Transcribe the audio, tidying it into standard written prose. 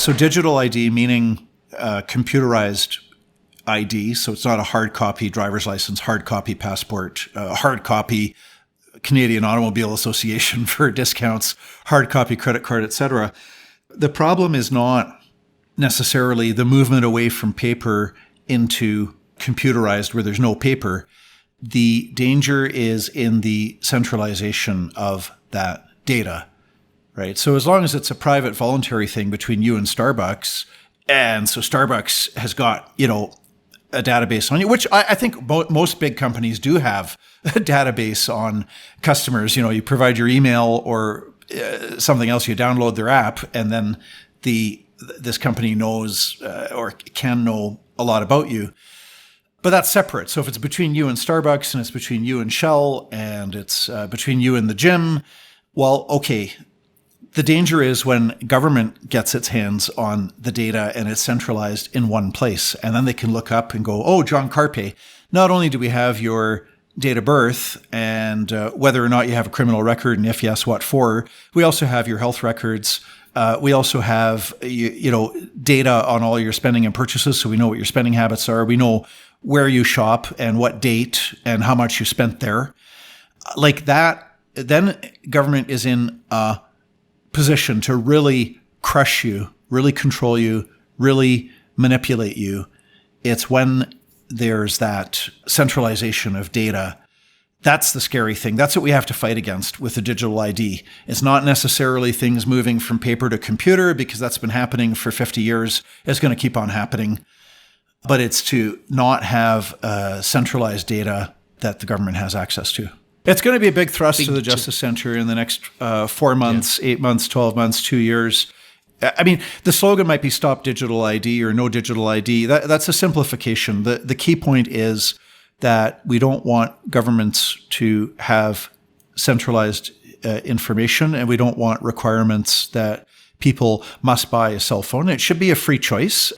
So digital ID meaning computerized ID. So it's not a hard copy driver's license, hard copy passport, hard copy Canadian Automobile Association for discounts, hard copy credit card, etc. The problem is not necessarily the movement away from paper into computerized where there's no paper. The danger is in the centralization of that data, right? So as long as it's a private voluntary thing between you and Starbucks, and so Starbucks has got, a database on you, which I think most big companies do have a database on customers. You provide your email or something else, you download their app, and then this company knows or can know a lot about you. But that's separate. So if it's between you and Starbucks and it's between you and Shell and it's between you and the gym, well, okay. The danger is when government gets its hands on the data and it's centralized in one place. And then they can look up and go, oh, John Carpe, not only do we have your date of birth and whether or not you have a criminal record and if yes, what for, we also have your health records. We also have, data on all your spending and purchases. So we know what your spending habits are. We know where you shop and what date and how much you spent there. Like that, then government is in a position to really crush you, really control you, really manipulate you. It's when there's that centralization of data. That's the scary thing. That's what we have to fight against with the digital ID. It's not necessarily things moving from paper to computer, because that's been happening for 50 years. It's going to keep on happening. But it's to not have centralized data that the government has access to. It's going to be a big thrust to the Justice Centre in the next 4 months, 8 months, 12 months, 2 years. I mean, the slogan might be Stop Digital ID or No Digital ID. That's a simplification. The key point is that we don't want governments to have centralized information, and we don't want requirements that people must buy a cell phone. It should be a free choice.